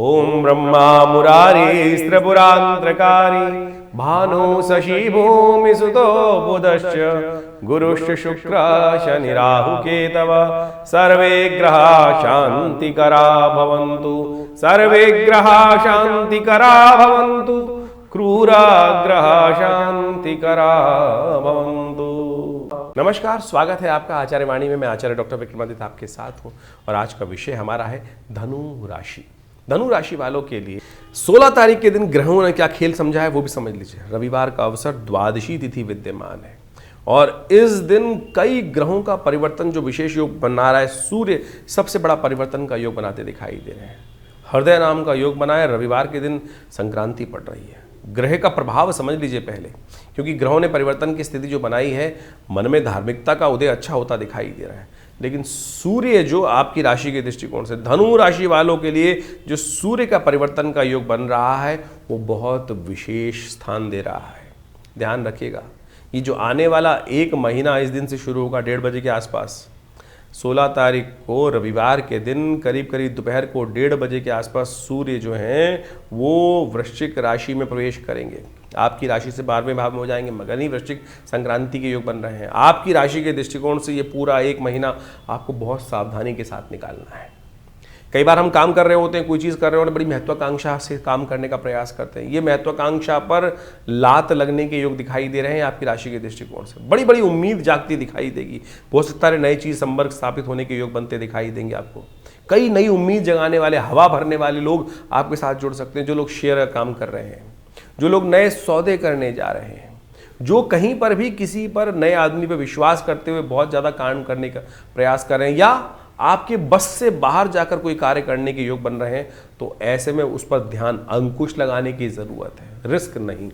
ओम ब्रह्मा मुरारी त्रिपुरांतकारी भानु शशि भूमि सुतो बुधश्च गुरुश्च शुक्र शनि राहु केतव सर्वे ग्रहा शांतिकरा भवन्तु सर्वे ग्रहा शांतिकरा भवन्तु क्रूरा ग्रहा शांतिकरा भवन्तु। नमस्कार, स्वागत है आपका आचार्य वाणी में। मैं आचार्य डॉक्टर विक्रमादित्य आपके साथ हूं और आज का विषय हमारा है धनु राशि। धनु राशि वालों के लिए 16 तारीख के दिन ग्रहों ने क्या खेल समझा है वो भी समझ लीजिए। रविवार का अवसर द्वादशी तिथि विद्यमान है और इस दिन कई ग्रहों का परिवर्तन जो विशेष योग बना रहा है। सूर्य सबसे बड़ा परिवर्तन का योग बनाते दिखाई दे रहे हैं। हृदय नाम का योग बना है। रविवार के दिन संक्रांति पड़ रही है। ग्रह का प्रभाव समझ लीजिए पहले, क्योंकि ग्रहों ने परिवर्तन की स्थिति जो बनाई है, मन में धार्मिकता का उदय अच्छा होता दिखाई दे रहा है। लेकिन सूर्य जो आपकी राशि के दृष्टिकोण से धनु राशि वालों के लिए जो सूर्य का परिवर्तन का योग बन रहा है वो बहुत विशेष स्थान दे रहा है। ध्यान रखिएगा, ये जो आने वाला एक महीना इस दिन से शुरू होगा 1:30 बजे के आसपास। 16 तारीख को रविवार के दिन करीब करीब दोपहर को 1:30 बजे के आसपास सूर्य जो हैं वो वृश्चिक राशि में प्रवेश करेंगे। आपकी राशि से 12वें भाव में हो जाएंगे। मगनी वृश्चिक संक्रांति के योग बन रहे हैं। आपकी राशि के दृष्टिकोण से ये पूरा एक महीना आपको बहुत सावधानी के साथ निकालना है। कई बार हम काम कर रहे होते हैं, कोई चीज़ कर रहे होते हैं, बड़ी महत्वाकांक्षा से काम करने का प्रयास करते हैं। ये महत्वाकांक्षा पर लात लगने के योग दिखाई दे रहे हैं आपकी राशि के दृष्टिकोण से। बड़ी बड़ी उम्मीद जागती दिखाई देगी। बहुत सारे नई चीज़ संपर्क स्थापित होने के योग बनते दिखाई देंगे आपको। कई नई उम्मीद जगाने वाले, हवा भरने वाले लोग आपके साथ जुड़ सकते हैं। जो लोग शेयर का काम कर रहे हैं, जो लोग नए सौदे करने जा रहे हैं, जो कहीं पर भी किसी पर नए आदमी पर विश्वास करते हुए बहुत ज़्यादा काम करने का प्रयास कर रहे हैं, या आपके बस से बाहर जाकर कोई कार्य करने के योग बन रहे हैं, तो ऐसे में उस पर ध्यान, अंकुश लगाने की ज़रूरत है, रिस्क नहीं।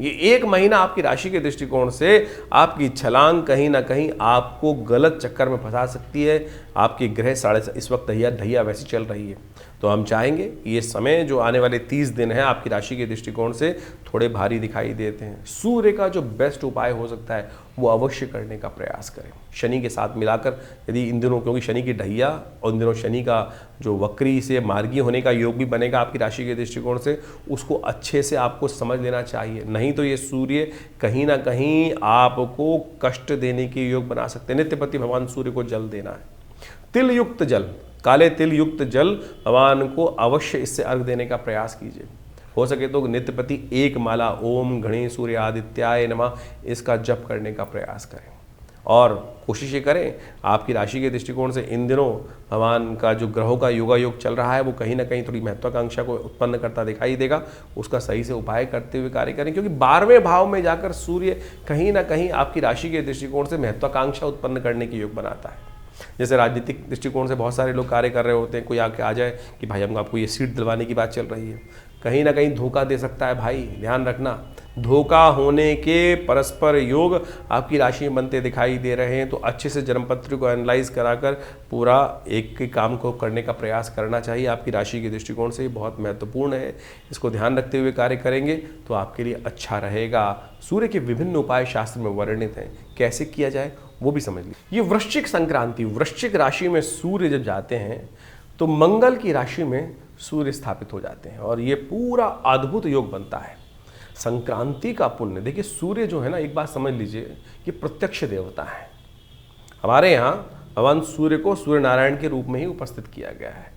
ये एक महीना आपकी राशि के दृष्टिकोण से आपकी छलांग कहीं ना कहीं आपको गलत चक्कर में फंसा सकती है। आपके ग्रह इस वक्त ढैया वैसी चल रही है, तो हम चाहेंगे ये समय जो आने वाले 30 दिन है आपकी राशि के दृष्टिकोण से थोड़े भारी दिखाई देते हैं। सूर्य का जो बेस्ट उपाय हो सकता है वो अवश्य करने का प्रयास करें। शनि के साथ मिलाकर यदि इन दिनों, क्योंकि शनि की ढैया और इन दिनों शनि का जो वक्री से मार्गी होने का योग भी बनेगा आपकी राशि के दृष्टिकोण से, उसको अच्छे से आपको समझ लेना चाहिए। नहीं तो ये सूर्य कहीं ना कहीं आपको कष्ट देने के योग बना सकते हैं। नित्यपति भगवान सूर्य को जल देना है। तिल युक्त जल, काले तिल युक्त जल भगवान को अवश्य इससे अर्घ देने का प्रयास कीजिए। हो सके तो नित्यपति एक माला ओम गणेश सूर्य आदित्याय नमः इसका जप करने का प्रयास करें और कोशिश ये करें आपकी राशि के दृष्टिकोण से इन दिनों भगवान का जो ग्रहों का योगायोग चल रहा है वो कहीं ना कहीं थोड़ी महत्वाकांक्षा को उत्पन्न करता दिखाई देगा। उसका सही से उपाय करते हुए कार्य करें, क्योंकि 12वें भाव में जाकर सूर्य कहीं ना कहीं आपकी राशि के दृष्टिकोण से महत्वाकांक्षा उत्पन्न करने के योग बनाता है। जैसे राजनीतिक दृष्टिकोण से बहुत सारे लोग कार्य कर रहे होते हैं, कोई आके आ जाए कि भाई हम आपको ये सीट दिलवाने की बात चल रही है, कहीं ना कहीं धोखा दे सकता है। भाई ध्यान रखना, धोखा होने के परस्पर योग आपकी राशि में बनते दिखाई दे रहे हैं, तो अच्छे से जन्मपत्र को एनालाइज कराकर पूरा एक के काम को करने का प्रयास करना चाहिए। आपकी राशि के दृष्टिकोण से बहुत महत्वपूर्ण है। इसको ध्यान रखते हुए कार्य करेंगे तो आपके लिए अच्छा रहेगा। सूर्य के विभिन्न उपाय शास्त्र में वर्णित हैं, कैसे किया जाए वो भी समझ लीजिए। ये वृश्चिक संक्रांति, वृश्चिक राशि में सूर्य जब जाते हैं तो मंगल की राशि में सूर्य स्थापित हो जाते हैं और ये पूरा अद्भुत योग बनता है। संक्रांति का पुण्य देखिए, सूर्य जो है ना, एक बात समझ लीजिए कि प्रत्यक्ष देवता है। हमारे यहाँ भगवान सूर्य को सूर्य नारायण के रूप में ही उपस्थित किया गया है।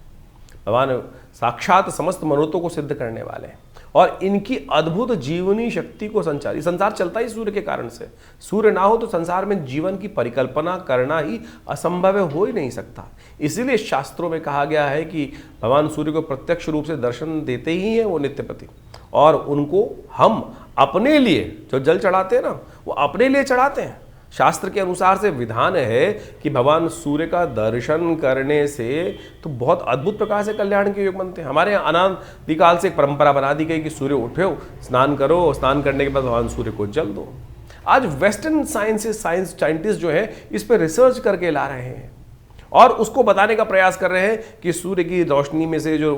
भगवान साक्षात समस्त मनोरथों को सिद्ध करने वाले हैं और इनकी अद्भुत जीवनी शक्ति को संसार चलता ही सूर्य के कारण से। सूर्य ना हो तो संसार में जीवन की परिकल्पना करना ही असंभव हो ही नहीं सकता। इसीलिए शास्त्रों में कहा गया है कि भगवान सूर्य को प्रत्यक्ष रूप से दर्शन देते ही हैं वो नित्यपति, और उनको हम अपने लिए जो जल चढ़ाते हैं ना, वो अपने लिए चढ़ाते हैं। शास्त्र के अनुसार से विधान है कि भगवान सूर्य का दर्शन करने से तो बहुत अद्भुत प्रकार से कल्याण के योग बनते हैं। हमारे यहाँ अनादिकाल से एक परंपरा बना दी गई कि सूर्य उठो, स्नान करो, स्नान करने के बाद भगवान सूर्य को जल दो। आज वेस्टर्न साइंटिस्ट जो है इस पर रिसर्च करके ला रहे हैं और उसको बताने का प्रयास कर रहे हैं कि सूर्य की रोशनी में से जो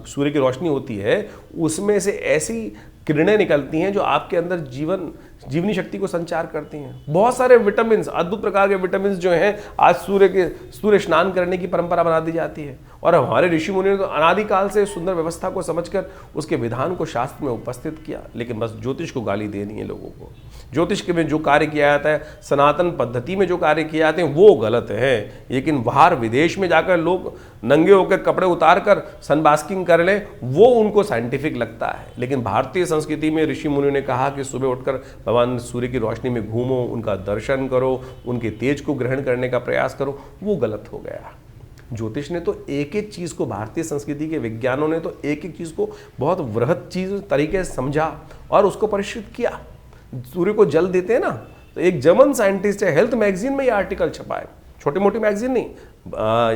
सूर्य की रोशनी होती है उसमें से ऐसी किरणें निकलती हैं जो आपके अंदर जीवन जीवनी शक्ति को संचार करती हैं। बहुत सारे विटामिन, अद्भुत प्रकार के विटामिन जो हैं, आज सूर्य स्नान करने की परंपरा बना दी जाती है। और हमारे ऋषि मुनि ने तो अनादिकाल से सुंदर व्यवस्था को समझकर उसके विधान को शास्त्र में उपस्थित किया, लेकिन बस ज्योतिष को गाली देनी है लोगों को। ज्योतिष के में जो कार्य किया जाता है, सनातन पद्धति में जो कार्य किए जाते हैं वो गलत है। लेकिन बाहर विदेश में जाकर लोग नंगे होकर कपड़े उतार कर सनबास्किंग कर लें, वो उनको साइंटिफिक लगता है। लेकिन भारतीय संस्कृति में ऋषि मुनि ने कहा कि सुबह उठकर भगवान सूर्य की रोशनी में घूमो, उनका दर्शन करो, उनके तेज को ग्रहण करने का प्रयास करो, वो गलत हो गया। ज्योतिष ने तो एक एक चीज़ को, भारतीय संस्कृति के विज्ञानों ने तो एक एक चीज़ को बहुत वृहत चीज़ तरीके से समझा और उसको परिष्कृत किया। सूर्य को जल देते हैं ना, तो एक जर्मन साइंटिस्ट है, हेल्थ मैगजीन में ये आर्टिकल छपा है, छोटी मोटी मैगजीन नहीं,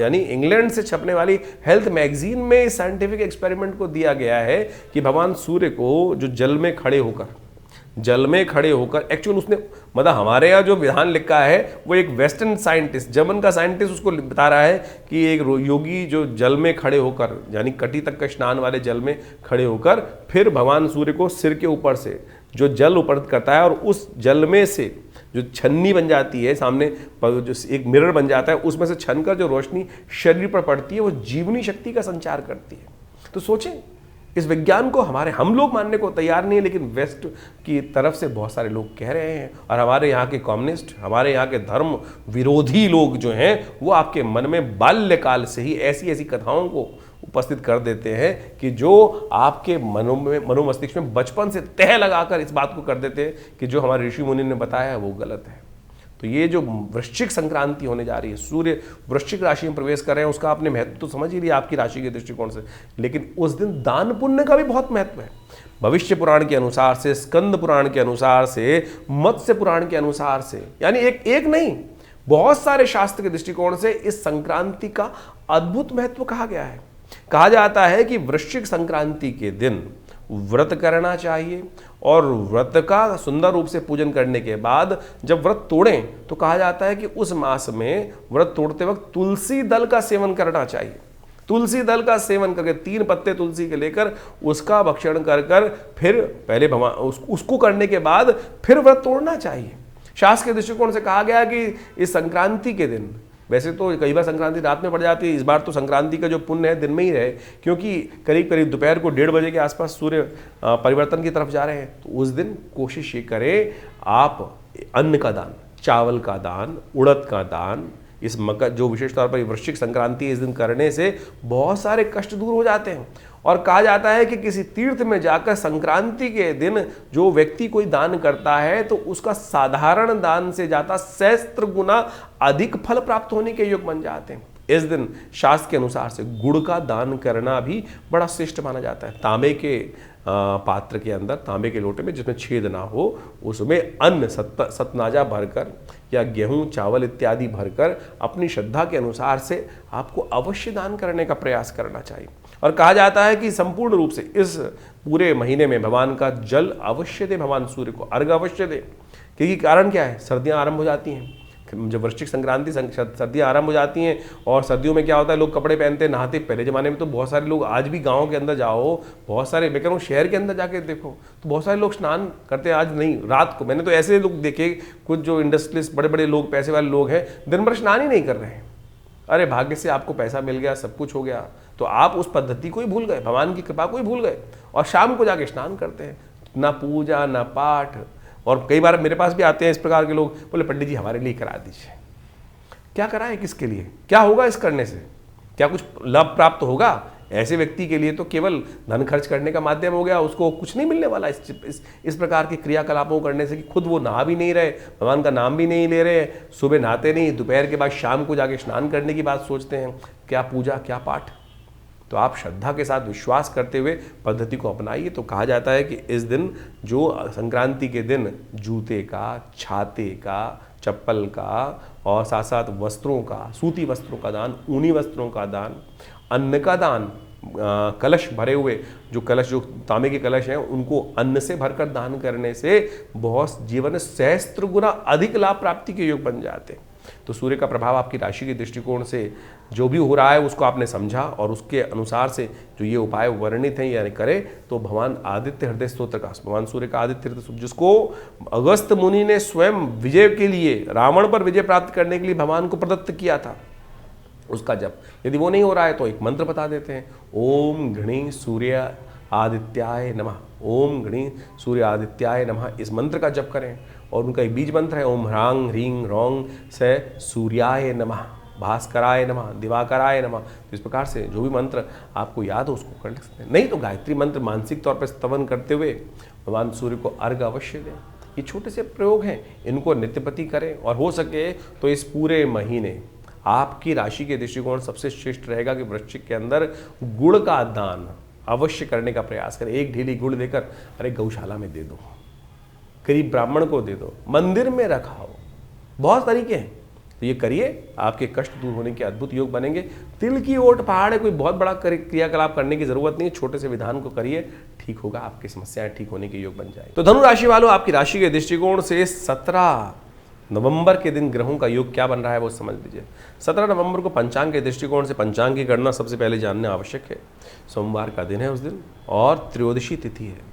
यानी इंग्लैंड से छपने वाली हेल्थ मैगजीन में साइंटिफिक एक्सपेरिमेंट को दिया गया है कि भगवान सूर्य को जो जल में खड़े होकर एक्चुअल उसने, मतलब हमारे यहाँ जो विधान लिखा है वो एक वेस्टर्न साइंटिस्ट, जर्मन का साइंटिस्ट उसको बता रहा है कि एक योगी जो जल में खड़े होकर, यानी कटी तक का स्नान वाले जल में खड़े होकर, फिर भगवान सूर्य को सिर के ऊपर से जो जल ऊपर करता है और उस जल में से जो छन्नी बन जाती है, सामने जो एक मिरर बन जाता है, उसमें से छनकर जो रोशनी शरीर पर पड़ती है वो जीवनी शक्ति का संचार करती है। तो सोचें, इस विज्ञान को हम लोग मानने को तैयार नहीं है, लेकिन वेस्ट की तरफ से बहुत सारे लोग कह रहे हैं। और हमारे यहाँ के कम्युनिस्ट, हमारे यहाँ के धर्म विरोधी लोग जो हैं, वो आपके मन में बाल्यकाल से ही ऐसी ऐसी कथाओं को उपस्थित कर देते हैं कि जो आपके मनोमस्तिष्क में बचपन से तह लगाकर इस बात को कर देते हैं कि जो हमारे ऋषि मुनि ने बताया है वो गलत है। तो ये जो वृश्चिक संक्रांति होने जा रही है, सूर्य वृश्चिक राशि में प्रवेश कर रहे हैं, उसका आपने महत्व तो समझ ही लिया आपकी राशि के दृष्टिकोण से, लेकिन उस दिन दान पुण्य का भी बहुत महत्व है। भविष्य पुराण के अनुसार से, स्कंद पुराण के अनुसार से, मत्स्य पुराण के अनुसार से, यानी एक नहीं, बहुत सारे शास्त्र के दृष्टिकोण से इस संक्रांति का अद्भुत महत्व कहा गया है। कहा जाता है कि वृश्चिक संक्रांति के दिन व्रत करना चाहिए और व्रत का सुंदर रूप से पूजन करने के बाद जब व्रत तोड़ें तो कहा जाता है कि उस मास में व्रत तोड़ते वक्त तुलसी दल का सेवन करना चाहिए। तुलसी दल का सेवन करके 3 पत्ते तुलसी के लेकर उसका भक्षण कर फिर पहले उसको करने के बाद फिर व्रत तोड़ना चाहिए। शास्त्र के दृष्टिकोण से कहा गया कि इस संक्रांति के दिन, वैसे तो कई बार संक्रांति रात में पड़ जाती है, इस बार तो संक्रांति का जो पुण्य है दिन में ही रहे, क्योंकि करीब करीब दोपहर को 1:30 बजे के आसपास सूर्य परिवर्तन की तरफ जा रहे हैं। तो उस दिन कोशिश ये करें आप अन्न का दान, चावल का दान, उड़द का दान, इस मकर जो विशेष तौर पर वृश्चिक संक्रांति इस दिन करने से बहुत सारे कष्ट दूर हो जाते हैं। और कहा जाता है कि किसी तीर्थ में जाकर संक्रांति के दिन जो व्यक्ति कोई दान करता है तो उसका साधारण दान से जाता सहस्त्र गुना अधिक फल प्राप्त होने के योग बन जाते हैं। इस दिन शास्त्र के अनुसार से गुड़ का दान करना भी बड़ा श्रेष्ठ माना जाता है। तांबे के पात्र के अंदर, तांबे के लोटे में जिसमें छेद ना हो, उसमें अन्न सतनाजा भरकर या गेहूं चावल इत्यादि भरकर अपनी श्रद्धा के अनुसार से आपको अवश्य दान करने का प्रयास करना चाहिए। और कहा जाता है कि संपूर्ण रूप से इस पूरे महीने में भगवान का जल अवश्य दे, भगवान सूर्य को अर्घ अवश्य दे, क्योंकि कारण क्या है, सर्दियां आरंभ हो जाती हैं। जब वृश्चिक संक्रांति सर्दियां आरंभ हो जाती हैं और सर्दियों में क्या होता है, लोग कपड़े पहनते हैं, नहाते। पहले ज़माने में तो बहुत सारे लोग, आज भी गाँव के अंदर जाओ, बहुत सारे, मैं कह रहा हूँ शहर के अंदर जाके देखो तो बहुत सारे लोग स्नान करते हैं। आज नहीं, रात को मैंने तो ऐसे लोग देखे, कुछ जो इंडस्ट्रियलिस्ट बड़े बड़े लोग, पैसे वाले लोग हैं, दिन भर स्नान ही नहीं कर रहे हैं। अरे भाग्य से आपको पैसा मिल गया, सब कुछ हो गया, तो आप उस पद्धति को ही भूल गए, भगवान की कृपा को ही भूल गए और शाम को जाके स्नान करते हैं, ना पूजा ना पाठ। और कई बार मेरे पास भी आते हैं इस प्रकार के लोग, बोले पंडित जी हमारे लिए करा दीजिए। क्या कराएं, किसके लिए, क्या होगा इस करने से, क्या कुछ लाभ प्राप्त होगा? ऐसे व्यक्ति के लिए तो केवल धन खर्च करने का माध्यम हो गया, उसको कुछ नहीं मिलने वाला इस प्रकार के क्रियाकलापों करने से कि खुद वो नहा भी नहीं रहे, भगवान का नाम भी नहीं ले रहे, सुबह नहाते नहीं, दोपहर के बाद शाम को जाके स्नान करने की बात सोचते हैं। क्या पूजा, क्या पाठ? तो आप श्रद्धा के साथ विश्वास करते हुए पद्धति को अपनाइए। तो कहा जाता है कि इस दिन, जो संक्रांति के दिन, जूते का, छाते का, चप्पल का और साथ साथ वस्त्रों का, सूती वस्त्रों का दान, ऊनी वस्त्रों का दान, अन्न का दान, कलश भरे हुए जो तांबे के कलश हैं उनको अन्न से भरकर दान करने से बहुत जीवन में सहस्त्र गुना अधिक लाभ प्राप्ति के योग बन जाते हैं। तो सूर्य का प्रभाव आपकी राशि के दृष्टिकोण से जो भी हो रहा है उसको आपने समझा और उसके अनुसार से जो ये उपाय वर्णित हैं यानी करे, तो भगवान आदित्य हृदय स्तोत्र का, भगवान सूर्य का आदित्य हृदय स्तोत्र, जिसको अगस्त मुनि ने स्वयं विजय के लिए, रावण पर विजय प्राप्त करने के लिए भगवान को प्रदत्त किया था, उसका जप। यदि वो नहीं हो रहा है तो एक मंत्र बता देते हैं, ओम घृणी सूर्य आदित्याय नमः, ओम घृणी सूर्य आदित्याय नमः, इस मंत्र का जप करें। और उनका एक बीज मंत्र है, ओम ह्रांग ह्रीं रौंग से सूर्याय नमः, भास्कराय नमः, दिवाकराय नमः। तो इस प्रकार से जो भी मंत्र आपको याद हो उसको कर सकते हैं। नहीं तो गायत्री मंत्र मानसिक तौर पर स्तवन करते हुए भगवान सूर्य को अर्घ अवश्य दें। ये छोटे से प्रयोग हैं, इनको नित्यपति करें। और हो सके तो इस पूरे महीने आपकी राशि के दृष्टिकोण सबसे श्रेष्ठ रहेगा कि वृश्चिक के अंदर गुड़ का दान अवश्य करने का प्रयास करें। एक ढीली गुड़ देकर अरे गौशाला में दे दो, गरीब ब्राह्मण को दे दो, मंदिर में रखाओ, बहुत तरीके हैं। तो ये करिए, आपके कष्ट दूर होने के अद्भुत योग बनेंगे। तिल की ओट पहाड़ है, कोई बहुत बड़ा क्रियाकलाप करने की जरूरत नहीं है, छोटे से विधान को करिए, ठीक होगा, आपकी समस्याएं ठीक होने के योग बन जाए। तो धनु राशि वालों, आपकी राशि के दृष्टिकोण से 17 नवंबर के दिन ग्रहों का योग क्या बन रहा है वो समझ लीजिए। 17 नवंबर को पंचांग के दृष्टिकोण से पंचांग की गणना सबसे पहले जानना आवश्यक है। सोमवार का दिन है उस दिन, और त्रयोदशी तिथि है।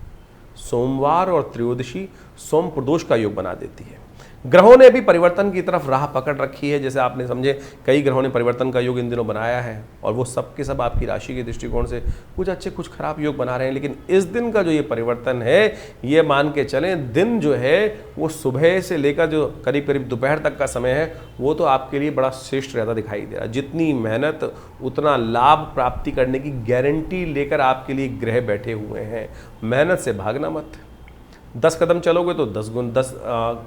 सोमवार और त्रयोदशी सोम प्रदोष का योग बना देती है। ग्रहों ने भी परिवर्तन की तरफ राह पकड़ रखी है, जैसे आपने समझे कई ग्रहों ने परिवर्तन का योग इन दिनों बनाया है, और वो सब के सब आपकी राशि के दृष्टिकोण से कुछ अच्छे कुछ खराब योग बना रहे हैं। लेकिन इस दिन का जो ये परिवर्तन है, ये मान के चलें, दिन जो है वो सुबह से लेकर जो करीब करीब दोपहर तक का समय है, वो तो आपके लिए बड़ा श्रेष्ठ रहता दिखाई दे रहा है। जितनी मेहनत उतना लाभ प्राप्ति करने की गारंटी लेकर आपके लिए ग्रह बैठे हुए हैं। मेहनत से भागना मत। 10 कदम चलोगे तो 10 गुण 10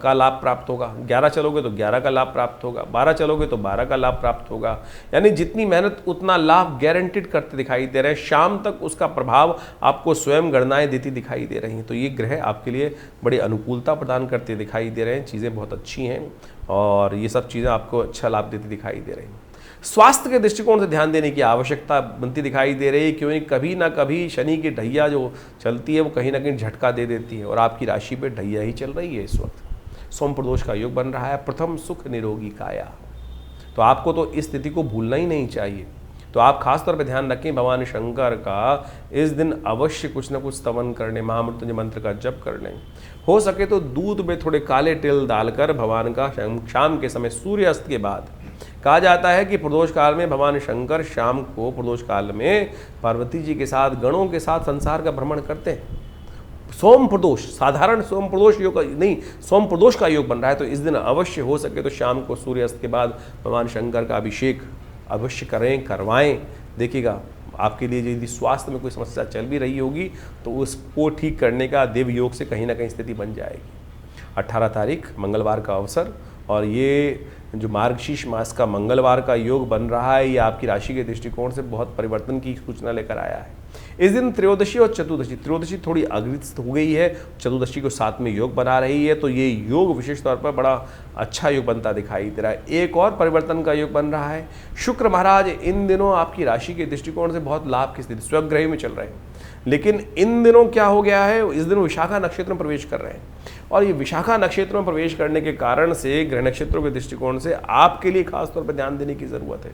का लाभ प्राप्त होगा, 11 चलोगे तो 11 का लाभ प्राप्त होगा, 12 चलोगे तो 12 का लाभ प्राप्त होगा। यानी जितनी मेहनत उतना लाभ गारंटीड करते दिखाई दे रहे हैं। शाम तक उसका प्रभाव आपको स्वयं गणनाएं देती दिखाई दे रही हैं। तो ये ग्रह आपके लिए बड़ी अनुकूलता प्रदान करते दिखाई दे रहे हैं। चीज़ें बहुत अच्छी हैं और ये सब चीज़ें आपको अच्छा लाभ देती दिखाई दे रही हैं। स्वास्थ्य के दृष्टिकोण से ध्यान देने की आवश्यकता बनती दिखाई दे रही है, क्योंकि कभी ना कभी शनि की ढैया जो चलती है वो कहीं ना कहीं झटका दे देती है, और आपकी राशि पे ढैया ही चल रही है इस वक्त। सोम प्रदोष का योग बन रहा है, प्रथम सुख निरोगी काया। तो आपको तो इस स्थिति को भूलना ही नहीं चाहिए। तो आप खासतौर पर ध्यान रखें, भगवान शंकर का इस दिन अवश्य कुछ न कुछ स्तवन करने, महामृत्युंजय मंत्र का जप करने। हो सके तो दूध में थोड़े काले तिल डालकर भगवान का शाम के समय सूर्यास्त के बाद, कहा जाता है कि प्रदोष काल में भगवान शंकर शाम को प्रदोष काल में पार्वती जी के साथ गणों के साथ संसार का भ्रमण करते हैं। सोम प्रदोष, साधारण सोम प्रदोष योग नहीं, सोम प्रदोष का योग बन रहा है। तो इस दिन अवश्य हो सके तो शाम को सूर्यास्त के बाद भगवान शंकर का अभिषेक अवश्य करें, करवाएं। देखिएगा आपके लिए यदि स्वास्थ्य में कोई समस्या चल भी रही होगी तो उसको ठीक करने का देव योग से कहीं ना कहीं स्थिति बन जाएगी। 18 तारीख मंगलवार का अवसर, और ये जो मार्गशीर्ष मास का मंगलवार का योग बन रहा है, ये आपकी राशि के दृष्टिकोण से बहुत परिवर्तन की सूचना लेकर आया है। इस दिन त्रयोदशी और चतुर्दशी, त्रयोदशी थोड़ी अग्रसित हो गई है, चतुर्दशी को साथ में योग बना रही है। तो ये योग विशेष तौर पर बड़ा अच्छा योग बनता दिखाई दे रहा है। एक और परिवर्तन का योग बन रहा है। शुक्र महाराज इन दिनों आपकी राशि के दृष्टिकोण से बहुत लाभ की स्थिति, स्वग्रह में चल रहे हैं। लेकिन इन दिनों क्या हो गया है, इस दिन विशाखा नक्षत्र में प्रवेश कर रहे हैं, और ये विशाखा नक्षत्र में प्रवेश करने के कारण से ग्रह नक्षत्रों के दृष्टिकोण से आपके लिए खास तौर पर ध्यान देने की जरूरत है।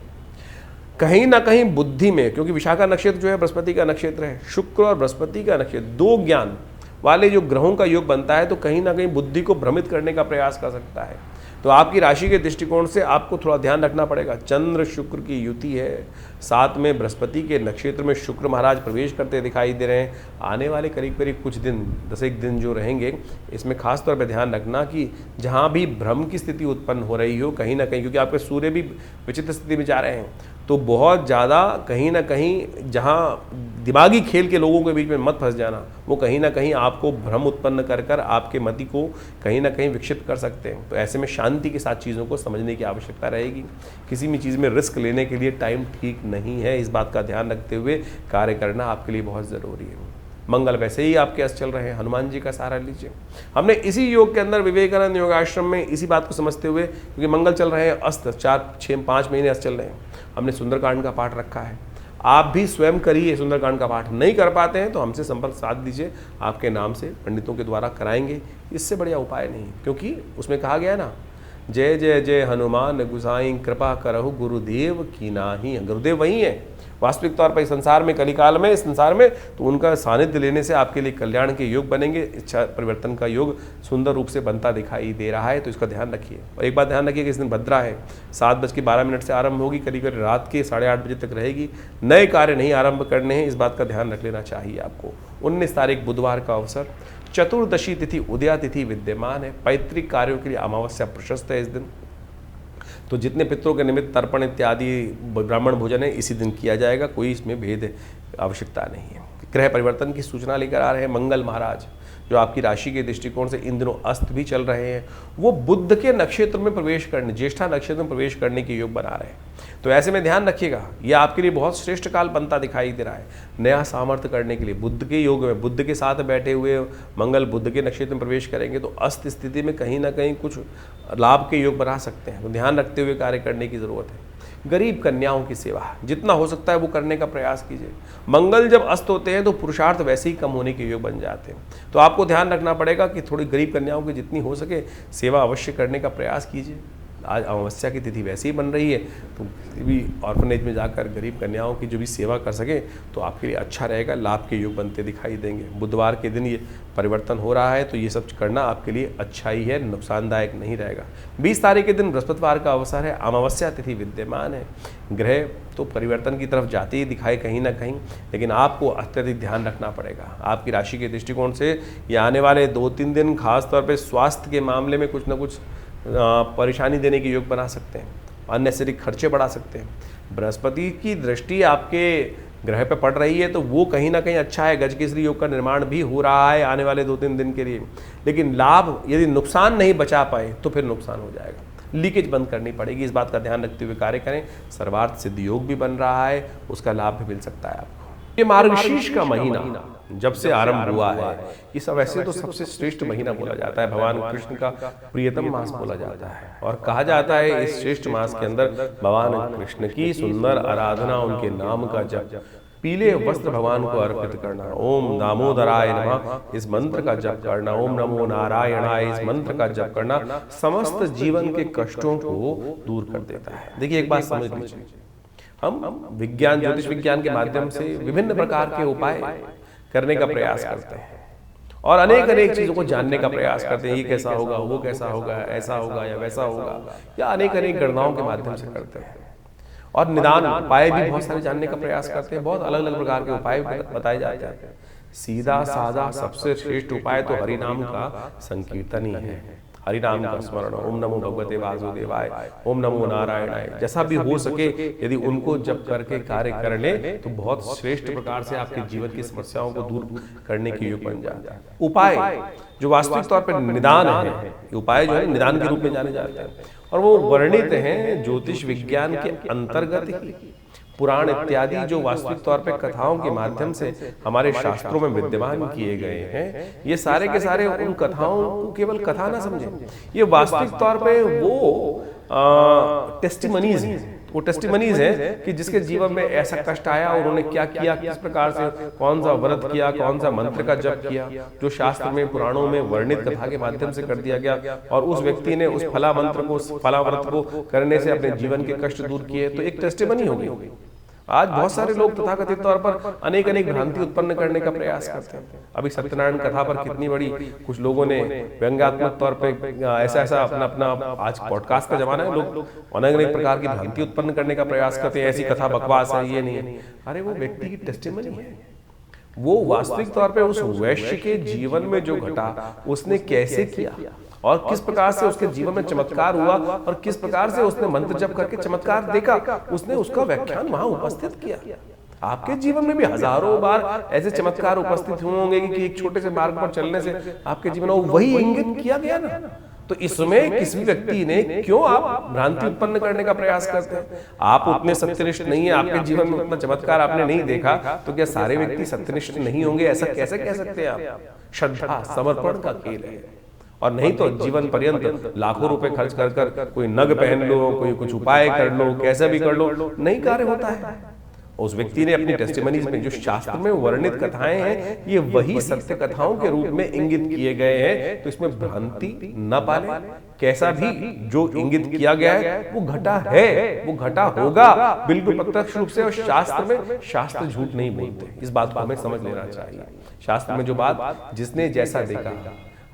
कहीं ना कहीं बुद्धि में, क्योंकि विशाखा नक्षत्र जो है बृहस्पति का नक्षत्र है, शुक्र और बृहस्पति का नक्षत्र, दो ज्ञान वाले जो ग्रहों का योग बनता है, तो कहीं ना कहीं बुद्धि को भ्रमित करने का प्रयास कर सकता है। तो आपकी राशि के दृष्टिकोण से आपको थोड़ा ध्यान रखना पड़ेगा। चंद्र शुक्र की युति है, साथ में बृहस्पति के नक्षत्र में शुक्र महाराज प्रवेश करते दिखाई दे रहे हैं। आने वाले करीब करीब कुछ दिन, 10 दिन जो रहेंगे, इसमें खास तौर पर ध्यान रखना कि जहाँ भी भ्रम की स्थिति उत्पन्न हो रही हो, कहीं ना कहीं, क्योंकि आपके सूर्य भी विचित्र स्थिति में जा रहे हैं, तो बहुत ज़्यादा कहीं ना कहीं जहाँ दिमागी खेल के लोगों के बीच में मत फंस जाना, वो कहीं ना कहीं आपको भ्रम उत्पन्न कर कर आपके मति को कहीं ना कहीं विक्षिप्त कर सकते हैं। तो ऐसे में शांति के साथ चीज़ों को समझने की आवश्यकता रहेगी। किसी भी चीज़ में रिस्क लेने के लिए टाइम ठीक नहीं है, इस बात का ध्यान रखते हुए कार्य करना आपके लिए बहुत ज़रूरी है। मंगल वैसे ही आपके अस्त चल रहे हैं, हनुमान जी का सहारा लीजिए। हमने इसी योग के अंदर विवेकानंद योगाश्रम में इसी बात को समझते हुए, क्योंकि मंगल चल रहे हैं अस्त, 4-6-5 महीने अस्त चल रहे हैं, हमने सुंदरकांड का पाठ रखा है। आप भी स्वयं करिए सुंदरकांड का पाठ। नहीं कर पाते हैं तो हमसे संपर्क साध दीजिए, आपके नाम से पंडितों के द्वारा कराएंगे। इससे बढ़िया उपाय नहीं, क्योंकि उसमें कहा गया है ना, जय जय जय हनुमान गुसाई कृपा करहु गुरुदेव की नाही। गुरुदेव वही है वास्तविक तौर पर इस संसार में, कलिकाल में, इस संसार में, तो उनका सानिध्य लेने से आपके लिए कल्याण के योग बनेंगे। इच्छा परिवर्तन का योग सुंदर रूप से बनता दिखाई दे रहा है, तो इसका ध्यान रखिए। और एक बात ध्यान रखिए कि इस दिन भद्रा है, 7:12 से आरंभ होगी, करीब करीब रात के 8:30 बजे तक रहेगी। नए कार्य नहीं आरंभ करने हैं, इस बात का ध्यान रख लेना चाहिए आपको। 19 तारीख बुधवार का अवसर, चतुर्दशी तिथि उदया तिथि विद्यमान है। पैतृक कार्यों के लिए अमावस्या प्रशस्त है इस दिन, तो जितने पितरों के निमित्त तर्पण इत्यादि ब्राह्मण भोजन है इसी दिन किया जाएगा, कोई इसमें भेद आवश्यकता नहीं है। ग्रह परिवर्तन की सूचना लेकर आ रहे हैं मंगल महाराज, जो आपकी राशि के दृष्टिकोण से इन दिनों अस्त भी चल रहे हैं, वो बुध के नक्षत्र में प्रवेश करने, ज्येष्ठा नक्षत्र में प्रवेश करने के योग बना रहे हैं। तो ऐसे में ध्यान रखिएगा, ये आपके लिए बहुत श्रेष्ठ काल बनता दिखाई दे रहा है। नया सामर्थ्य करने के लिए बुध के योग में, बुध के साथ बैठे हुए मंगल बुध के नक्षत्र में प्रवेश करेंगे तो अस्त स्थिति में कहीं ना कहीं कुछ लाभ के योग बना सकते हैं, तो ध्यान रखते हुए कार्य करने की जरूरत है। गरीब कन्याओं की सेवा जितना हो सकता है वो करने का प्रयास कीजिए। मंगल जब अस्त होते हैं तो पुरुषार्थ वैसे ही कम होने के योग बन जाते हैं, तो आपको ध्यान रखना पड़ेगा कि थोड़ी गरीब कन्याओं की जितनी हो सके सेवा अवश्य करने का प्रयास कीजिए। आज अमावस्या की तिथि वैसे ही बन रही है, तो भी ऑर्फनेज में जाकर गरीब कन्याओं की जो भी सेवा कर सकें तो आपके लिए अच्छा रहेगा, लाभ के योग बनते दिखाई देंगे। बुधवार के दिन ये परिवर्तन हो रहा है, तो ये सब करना आपके लिए अच्छा ही है, नुकसानदायक नहीं रहेगा। 20 तारीख के दिन बृहस्पतिवार का अवसर है, अमावस्या तिथि विद्यमान है। ग्रह तो परिवर्तन की तरफ जाते ही दिखाए कहीं ना कहीं, लेकिन आपको अत्यधिक ध्यान रखना पड़ेगा। आपकी राशि के दृष्टिकोण से ये आने वाले 2-3 दिन खास तौर पर स्वास्थ्य के मामले में कुछ ना कुछ परेशानी देने के योग बना सकते हैं, अननेसेसरी खर्चे बढ़ा सकते हैं। बृहस्पति की दृष्टि आपके ग्रह पे पड़ रही है, तो वो कहीं ना कहीं अच्छा है। गजकेसरी योग का निर्माण भी हो रहा है आने वाले 2-3 दिन के लिए, लेकिन लाभ यदि नुकसान नहीं बचा पाए तो फिर नुकसान हो जाएगा। लीकेज बंद करनी पड़ेगी, इस बात का ध्यान रखते हुए कार्य करें। सर्वार्थ सिद्ध योग भी बन रहा है, उसका लाभ भी मिल सकता है आपको। ये मार्गशीर्ष का महीना जब से आरंभ हुआ है, ये सब वैसे तो सबसे श्रेष्ठ महीना बोला जाता है, भगवान कृष्ण का प्रियतम मास बोला जाता है, और कहा जाता है इस श्रेष्ठ मास के अंदर भगवान कृष्ण की सुंदर आराधना, उनके नाम का जप, पीले वस्त्र भगवान को अर्पित करना, ओम दामोदराय नमः इस मंत्र का जप करना, ओम नमो नारायणाय इस मंत्र का जप करना समस्त जीवन के कष्टों को दूर कर देता है। देखिए एक बात समझ लीजिए, हम विज्ञान, ज्योतिष विज्ञान के माध्यम से विभिन्न प्रकार के उपाय करने का प्रयास करते हैं और अनेक अनेक चीजों को जानने का प्रयास करते हैं। ये कैसा होगा, वो कैसा होगा, ऐसा होगा या वैसा होगा, या अनेक अनेक गणनाओं के माध्यम से करते हैं। और निदान उपाय भी बहुत सारे जानने का प्रयास करते हैं, बहुत अलग अलग प्रकार के उपाय बताए जाते हैं। सीधा साधा सबसे श्रेष्ठ उपाय तो हरिनाम का संकीर्तन ही है, हरिनाम का स्मरण, ओम नमो भगवते वासुदेवाय, ओम नमो नारायणाय, जैसा भी हो सके यदि उनको जप करके कार्य कर ले तो बहुत श्रेष्ठ प्रकार से आपके जीवन की समस्याओं को दूर करने के योग बन जाता है। उपाय जो वास्तविक तौर पर निदान है, उपाय जो है निदान के रूप में जाने जाते हैं, और वो वर्णित हैं ज्योतिष विज्ञान के अंतर्गत ही। पुराण इत्यादि जो वास्तविक तौर पे कथाओं के माध्यम से हमारे शास्त्रों में विद्यमान किए गए हैं, ये सारे के सारे उन कथाओं को केवल कथा ना समझें, ये वास्तविक तौर पे वो टेस्टिमनीज हैं। वो टेस्टिमनीज है कि जिसके जीवन में ऐसा कष्ट आया और उन्होंने क्या किया, किस प्रकार से कौन सा व्रत किया, कौन सा मंत्र का जप किया, जो शास्त्र में पुराणों में वर्णित कथा के माध्यम से कर दिया गया, और उस व्यक्ति ने उस फला मंत्र को, फला व्रत को करने से अपने जीवन के कष्ट दूर किए, तो एक टेस्टिमनी होगी। आज बहुत सारे लोग तथाकथित तौर पर अनेक अनेक भ्रांति उत्पन्न करने का प्रयास करते हैं। अभी सत्यनारायण कथा पर कितनी बड़ी कुछ लोगों ने व्यंग्यात्मक तौर पे ऐसा अपना आज पॉडकास्ट का जमाना है, लोग अनेक अनेक प्रकार की भ्रांति उत्पन्न करने का प्रयास करते हैं। ऐसी कथा बकवास है, ये नहीं है। अरे वो व्यक्ति की टेस्टिमनी है, वो वास्तविक तौर पर उस वैश्य के जीवन में जो घटा उसने कैसे किया और किस प्रकार से उसके जीवन में चमत्कार हुआ और किस प्रकार से उसने मंत्र जप करके चमत्कार देखा, उसने उसका व्याख्यान वहां उपस्थित किया। आपके जीवन में भी हजारों बार ऐसे चमत्कार उपस्थित हुए होंगे कि एक छोटे से मार्ग पर चलने से आपके जीवन में वही इंगित किया गया ना। तो इसमें किसी व्यक्ति ने क्यों आप भ्रांति उत्पन्न करने का प्रयास करते हैं? आप उतने सत्यनिष्ठ नहीं है, आपके जीवन में उतना चमत्कार आपने नहीं देखा, तो क्या सारे व्यक्ति सत्यनिष्ठ नहीं होंगे? ऐसा कैसे कह सकते हैं आप? श्रद्धा समर्पण का खेल है, और नहीं तो जीवन पर्यंत लाखों रुपए खर्च कर कर कोई नग पहन लो, कोई कुछ उपाय कर लो, कैसे भी कर लो, नहीं कार्य होता है। उस व्यक्ति ने अपनी टेस्टिमनीज में जो शास्त्र में वर्णित कथाएं हैं ये वही सत्य कथाओं के रूप में इंगित किए गए हैं, तो इसमें भ्रांति न पाले। कैसा भी जो इंगित किया गया है वो घटा है, वो घटा होगा बिल्कुल प्रत्यक्ष रूप से। और शास्त्र झूठ नहीं बोलते, इस बात को हमें समझ लेना चाहिए। शास्त्र में जो बात जिसने जैसा देखा,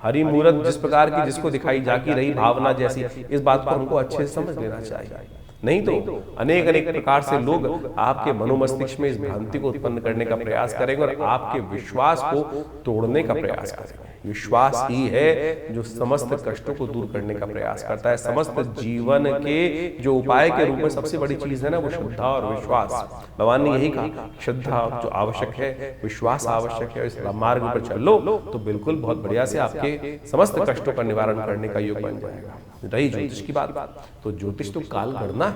हरि मूरत जिस प्रकार की जिसको दिखाई जाकी रही भावना जैसी, इस बात को हमको अच्छे से समझ लेना चाहिए। नहीं तो अनेक अनेक प्रकार से लोग आपके मनोमस्तिष्क में इस भ्रांति को उत्पन्न करने का प्रयास करेंगे और आपके विश्वास को तोड़ने का प्रयास करेंगे। विश्वास ही है जो समस्त कष्टों को दूर करने का प्रयास करता है। समस्त जीवन के जो उपाय के रूप में सबसे बड़ी चीज है ना, वो श्रद्धा और विश्वास। भगवान ने यही कहा, श्रद्धा जो आवश्यक है, विश्वास आवश्यक है। इस मार्ग पर चलो तो बिल्कुल बहुत बढ़िया से आपके समस्त कष्टों का निवारण करने का योग बन जाएगा। रही ज्योतिष की बात, तो ज्योतिष तो काल गणना है।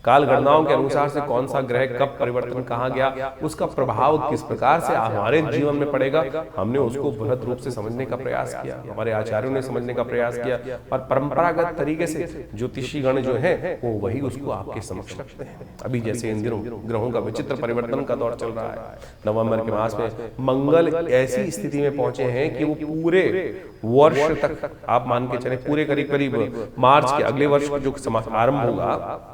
काल गणनाओं के अनुसार से कौन सा ग्रह कब परिवर्तन कहाँ गया, उसका प्रभाव किस प्रकार से हमारे जीवन में पड़ेगा, हमने उसको बृहद रूप से समझने का प्रयास किया, हमारे आचार्यों ने समझने का प्रयास किया। और परंपरागत तरीके से ज्योतिषी गण जो है वो वही उसको आपके समक्ष रखते हैं। अभी जैसे इन दिनों ग्रहों का विचित्र परिवर्तन का दौर चल रहा है, नवंबर के मास में मंगल ऐसी स्थिति में पहुंचे हैं कि वो पूरे वर्ष तक आप मान के चले, पूरे करीब करीब मार्च के अगले वर्ष जो आरंभ होगा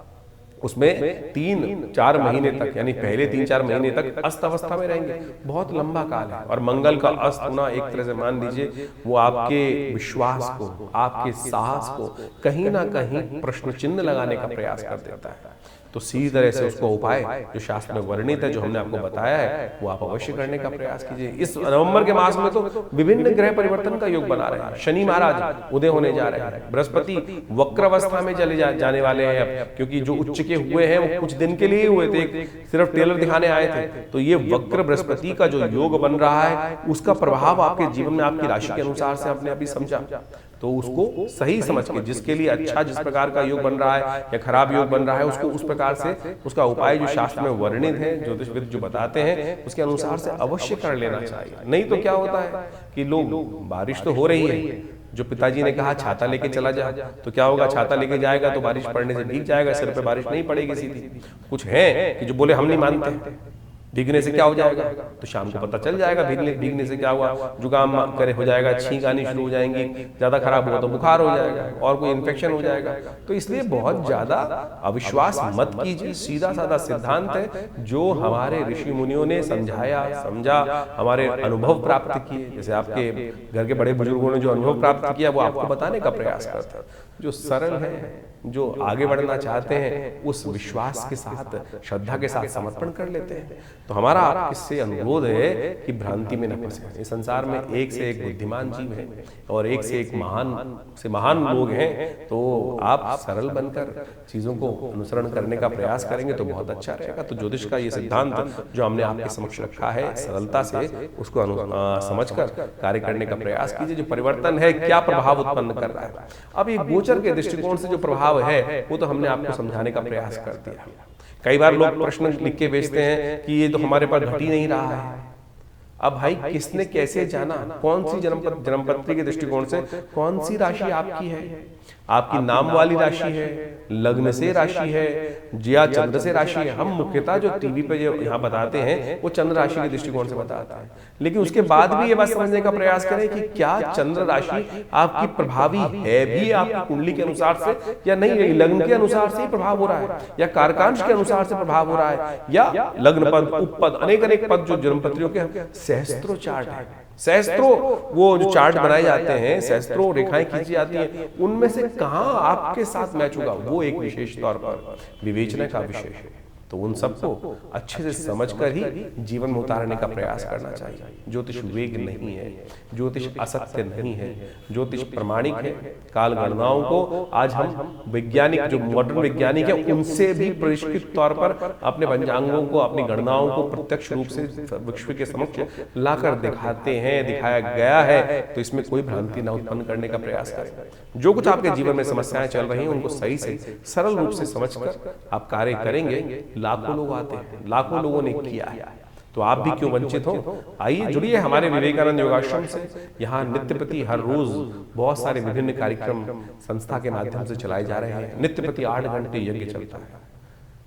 उसमें 3-4 महीने तक, यानी पहले 3-4 महीने तक अस्त अवस्था में रहेंगे। बहुत लंबा काल है। और मंगल का अस्त होना एक तरह से मान लीजिए वो आपके विश्वास को, आपके साहस को कहीं ना कहीं प्रश्न चिन्ह लगाने का प्रयास कर देता है। तो सीधी तरह से उसको उपाय जो शास्त्र में वर्णित है, जो हमने आपको बताया है, वो आप अवश्य करने का प्रयास कीजिए। इस नवंबर के मास में तो विभिन्न ग्रह परिवर्तन का योग बना रहे हैं। शनि महाराज उदय होने जा रहे हैं, बृहस्पति वक्र अवस्था में चले जाने वाले हैं अब, क्योंकि जो उच्च के हुए हैं वो कुछ दिन के लिए हुए थे, सिर्फ टेलर दिखाने आए थे। तो ये वक्र बृहस्पति का जो योग बन रहा है उसका प्रभाव आपके जीवन में आपकी राशि के अनुसार से आपने अभी समझा, तो उसको सही समझ के जिसके लिए अच्छा जिस प्रकार का योग बन रहा है या खराब योग बन रहा है, उसको उस प्रकार से उसका उपाय जो शास्त्र में वर्णित है, ज्योतिषविद जो बताते हैं उसके अनुसार से अवश्य कर लेना चाहिए। नहीं तो क्या होता है कि लोग, बारिश तो हो रही है, जो पिताजी ने कहा छाता लेके चला जा, तो क्या होगा, छाता लेके जाएगा तो बारिश पड़ने से भीग जाएगा, सिर पे बारिश नहीं पड़ेगी सीधी। कुछ है कि जो बोले हम नहीं मानते, भीगने से क्या हो जाएगा, तो शाम को पता चल जाएगा भीगने से क्या हुआ, जुकाम करे हो जाएगा, छींक आनी शुरू हो जाएंगी, ज्यादा खराब हुआ तो बुखार हो जाएगा और कोई इन्फेक्शन हो जाएगा। तो इसलिए बहुत ज्यादा अविश्वास मत कीजिए। सीधा साधा सिद्धांत है जो हमारे ऋषि मुनियों ने समझाया, समझा, हमारे अनुभव प्राप्त किए, जैसे आपके घर के बड़े बुजुर्गों ने जो अनुभव प्राप्त किया वो आपको बताने का प्रयास करते हैं। जो सरल है, जो आगे बढ़ना चाहते हैं, उस विश्वास के साथ, श्रद्धा के साथ समर्पण कर लेते हैं। तो हमारा इससे अनुरोध है कि भ्रांति में न फंसे। इस संसार में एक से एक बुद्धिमान जीव है और एक से एक महान लोग हैं। तो आप सरल बनकर चीजों को अनुसरण करने का प्रयास करेंगे तो बहुत अच्छा रहेगा। तो ज्योतिष का ये सिद्धांत जो हमने आपके समक्ष रखा है, सरलता से उसको समझकर कार्य करने का प्रयास कीजिए। जो परिवर्तन है क्या प्रभाव उत्पन्न कर रहा है, अब ये गोचर के दृष्टिकोण से जो प्रभाव है वो तो हमने आपको समझाने का प्रयास कर दिया। कई बार लोग प्रश्न लिख के भेजते हैं कि ये तो हमारे पास घट ही नहीं रहा है। अब भाई किसने कैसे जाना, कौन सी जन्मपत्री के दृष्टिकोण से कौन सी राशि आपकी है, आपकी नाम वाली राशि है, लग्न से राशि है, या चंद्र से राशि है। हम मुख्यतः जो टीवी पे जो यहाँ बताते हैं वो चंद्र राशि के दृष्टिकोण से बताते हैं, लेकिन उसके बाद भी ये बात समझने का प्रयास करें कि क्या चंद्र राशि आपकी प्रभावी है भी आपकी कुंडली के अनुसार से या नहीं, लग्न के अनुसार से ही प्रभाव हो रहा है या कारकांश के अनुसार से प्रभाव हो रहा है, या लग्न पद, उपपद, अनेक पद जो जन्मपत्रियों के सहस्त्रों चार्ट है, सहस्त्रों वो जो चार्ट बनाए जाते हैं, सहस्त्रों रेखाएं खींची जाती हैं, उनमें से कहां आपके साथ मैच होगा वो एक विशेष तौर पर विवेचना का विषय है। तो उन सबको अच्छे से समझकर ही जीवन में उतारने का प्रयास करना चाहिए। ज्योतिष वेग नहीं है, ज्योतिष असत्य नहीं है, ज्योतिष प्रमाणिक है। काल गणनाओं को आज हम वैज्ञानिक जो मॉडर्न वैज्ञानिक है उनसे भी परिष्कृत तौर पर अपने पंचांगों को, अपनी गणनाओं को प्रत्यक्ष रूप से विश्व के समक्ष लाकर दिखाते हैं, दिखाया गया है। तो इसमें कोई भ्रांति न उत्पन्न करने का प्रयास करें। जो कुछ आपके जीवन में समस्याएं चल रही हैं उनको सही से सरल रूप से समझकर आप कार्य करेंगे। लाखों लोग आते हैं, लाखों लोगों ने किया है, तो आप भी क्यों वंचित हो। आइए जुड़िए हमारे विवेकानंद योगाश्रम से। यहाँ नित्य प्रति हर रोज बहुत सारे विभिन्न कार्यक्रम संस्था के माध्यम से चलाए जा रहे हैं। नित्य प्रति 8 घंटे यज्ञ चलता है।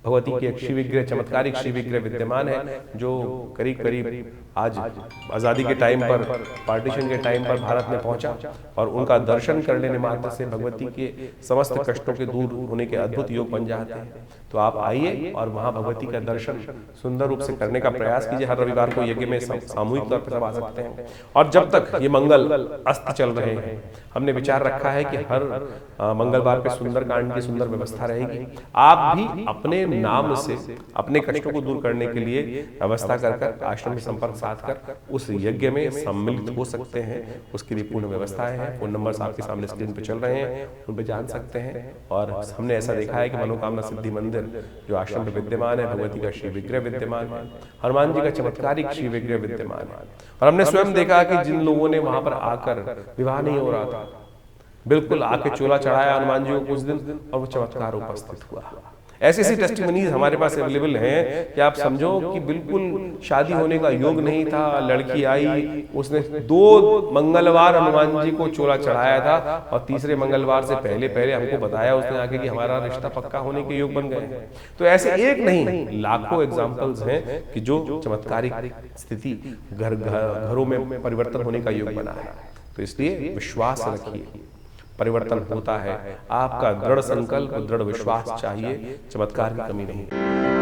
भगवती की एक श्री विग्रह, चमत्कारिक श्री विग्रह विद्यमान है, जो करीब करीब आज आज़ादी के टाइम पर, पार्टीशन के टाइम पर भारत में पहुंचा, और उनका दर्शन करने मात्र से भगवती के समस्त कष्टों के दूर होने के अद्भुत योग बन जाते हैं। तो आप आइए और वहाँ भगवती का दर्शन सुंदर रूप से करने का प्रयास कीजिए। हर रविवार को यज्ञ में सामूहिक तौर पर सब आ सकते हैं। और जब तक ये मंगल अस्त चल रहे हैं, हमने विचार रखा है कि हर मंगलवार पे सुंदरकांड की सुंदर व्यवस्था रहेगी। आप भी अपने नाम से अपने कष्टों को दूर करने के लिए व्यवस्था कर आश्रम में संपर्क साध कर उस यज्ञ में सम्मिलित हो सकते हैं। उसके लिए पूर्ण व्यवस्थाएं हैं। फोन नंबर्स आपके सामने स्क्रीन पे चल रहे हैं, उन पर जान सकते हैं। और हमने ऐसा देखा है कि मनोकामना सिद्धि मंदिर जो आश्रम में विद्यमान है, भगवती का श्री विग्रह विद्यमान है, हनुमान जी का चमत्कारिक श्री विग्रह विद्यमान है। और हमने स्वयं देखा कि जिन लोगों ने वहां पर आकर, विवाह नहीं हो रहा था, बिल्कुल आके चोला चढ़ाया हनुमान जी को कुछ दिन, और वो चमत्कार उपस्थित हुआ। ऐसी ऐसी टेस्टिमनीज हमारे पास अवेलेबल हैं कि आप समझो कि बिल्कुल शादी होने का योग नहीं था, लड़की आई, उसने 2 मंगलवार हनुमान जी को चोला चढ़ाया था, और तीसरे मंगलवार से पहले पहले हमको बताया उसने आके कि हमारा रिश्ता पक्का होने के योग बन गए हैं। तो ऐसे एक नहीं, लाखों एग्जाम्पल्स हैं कि जो चमत्कारिक स्थिति घरों में परिवर्तन होने का योग बना है। तो इसलिए विश्वास रखिए, परिवर्तन होता है। आपका दृढ़ संकल्प, दृढ़ विश्वास चाहिए, चमत्कार की कमी नहीं।